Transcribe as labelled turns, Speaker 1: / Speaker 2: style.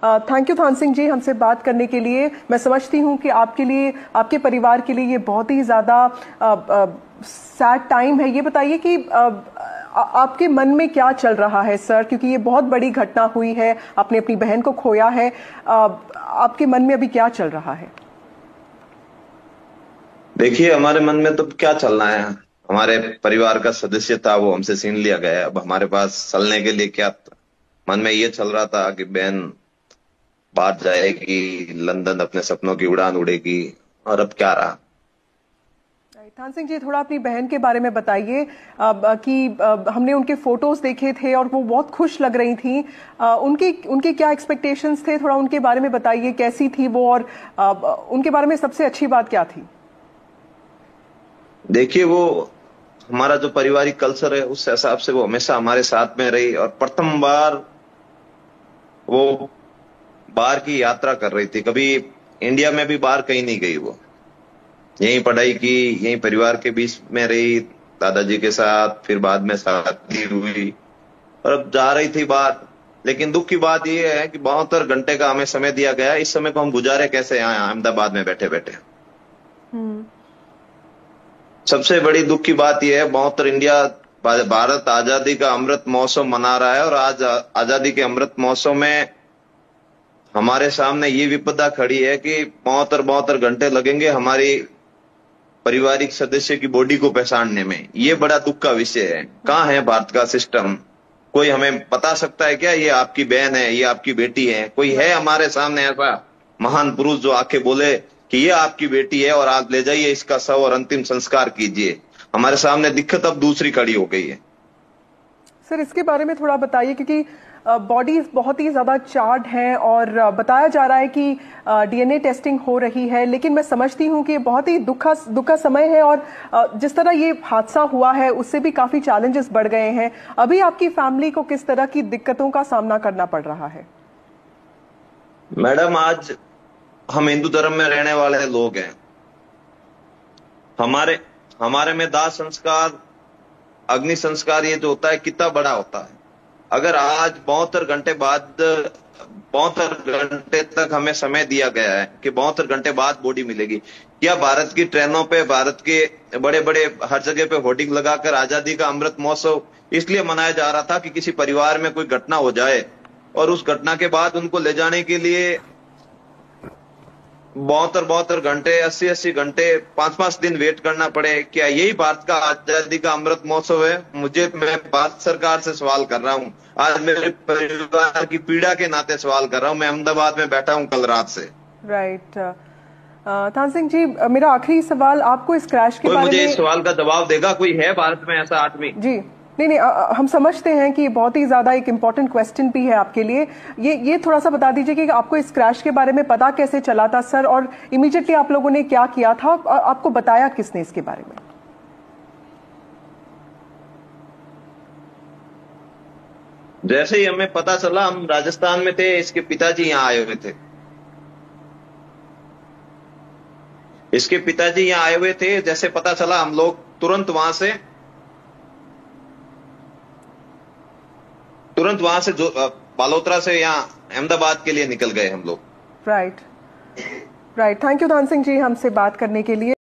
Speaker 1: Thank you थान सिंह जी हमसे बात करने के लिए। मैं समझती हूँ कि आपके लिए, आपके परिवार के लिए ये बहुत ही ज़्यादा सैड टाइम है। ये बताइए कि आपके मन में क्या चल रहा है सर, क्योंकि ये बहुत बड़ी घटना हुई है, आपने अपनी बहन को खोया है। आपके मन में अभी क्या चल रहा है?
Speaker 2: देखिए, हमारे मन में तो क्या चलना है। हमारे परिवार का सदस्य था, वो हमसे छीन लिया गया है। अब हमारे पास चलने के लिए क्या था? मन में ये चल रहा था कि बहन बाहर जाएगी, लंदन अपने सपनों की उड़ान उड़ेगी। और अब क्या रहा।
Speaker 1: थान सिंह जी, थोड़ा अपनी बहन के बारे में बताइए कि हमने उनके फोटोज देखे थे और वो बहुत खुश लग रही थी। उनकी उनके क्या एक्सपेक्टेशंस थे, थोड़ा उनके बारे में बताइए, कैसी थी वो और उनके बारे में सबसे अच्छी बात क्या थी?
Speaker 2: देखिए, वो हमारा जो पारिवारिक कल्चर है उस हिसाब से वो हमेशा हमारे साथ में रही। और प्रथम बार वो बाहर की यात्रा कर रही थी। कभी इंडिया में भी बाहर कहीं नहीं गई वो। यहीं पढ़ाई की, यहीं परिवार के बीच में रही, दादाजी के साथ। फिर बाद में शादी हुई और अब जा रही थी बाहर। लेकिन दुख की बात यह है कि 72 घंटे का हमें समय दिया गया। इस समय को हम गुजारे कैसे यहाँ अहमदाबाद में बैठे बैठे। सबसे बड़ी दुख की बात यह है, 72 इंडिया भारत आजादी का अमृत महोत्सव मना रहा है। और आज आजादी के अमृत महोत्सव में हमारे सामने ये विपदा खड़ी है कि 72 घंटे लगेंगे हमारी पारिवारिक सदस्य की बॉडी को पहचानने में। ये बड़ा दुख का विषय है। कहाँ है भारत का सिस्टम? कोई हमें बता सकता है क्या ये आपकी बहन है, ये आपकी बेटी है? कोई है हमारे सामने ऐसा महान पुरुष जो आके बोले कि ये आपकी बेटी है और आप ले जाइए इसका शव और अंतिम संस्कार कीजिए? हमारे सामने दिक्कत अब दूसरी खड़ी हो गई है।
Speaker 1: सर, इसके बारे में थोड़ा बताइए, क्योंकि बॉडीज बहुत ही ज्यादा चार्ड हैं और बताया जा रहा है कि डीएनए टेस्टिंग हो रही है, लेकिन मैं समझती हूँ कि बहुत ही दुख का समय है और जिस तरह ये हादसा हुआ है उससे भी काफी चैलेंजेस बढ़ गए हैं। अभी आपकी फैमिली को किस तरह की दिक्कतों का सामना करना पड़ रहा है?
Speaker 2: मैडम, आज हम हिंदू धर्म में रहने वाले लोग हैं। हमारे हमारे में दाह संस्कार, अग्नि संस्कार ये जो होता है कितना बड़ा होता है। अगर आज 72 घंटे तक हमें समय दिया गया है कि 72 घंटे बाद बॉडी मिलेगी, क्या भारत की ट्रेनों पे, भारत के बड़े बड़े हर जगह पे होर्डिंग लगाकर आजादी का अमृत महोत्सव इसलिए मनाया जा रहा था कि किसी परिवार में कोई घटना हो जाए और उस घटना के बाद उनको ले जाने के लिए 72 घंटे, 80 घंटे, 5 दिन वेट करना पड़े? क्या यही भारत का आजादी का अमृत महोत्सव है? मैं भारत सरकार से सवाल कर रहा हूं। आज मेरे परिवार की पीड़ा के नाते सवाल कर रहा हूं। मैं अहमदाबाद में बैठा हूं कल रात से।
Speaker 1: राइट। थान सिंह जी, मेरा आखिरी सवाल आपको इस क्रैश के बारे में,
Speaker 2: मुझे इस सवाल का जवाब देगा? कोई है भारत में ऐसा आदमी?
Speaker 1: जी नहीं, हम समझते हैं कि बहुत ही ज्यादा एक इम्पोर्टेंट क्वेश्चन भी है आपके लिए। ये थोड़ा सा बता दीजिए कि आपको इस क्रैश के बारे में पता कैसे चला था सर, और इमीडिएटली आप लोगों ने क्या किया था, आपको बताया किसने इसके बारे में?
Speaker 2: जैसे ही हमें पता चला, हम राजस्थान में थे, इसके पिताजी यहाँ आए हुए थे। इसके पिताजी यहाँ आए हुए थे। जैसे पता चला हम लोग तुरंत वहां से जो बालोतरा से यहाँ अहमदाबाद के लिए निकल गए हम लोग।
Speaker 1: राइट। थैंक यू थान सिंह जी हमसे बात करने के लिए।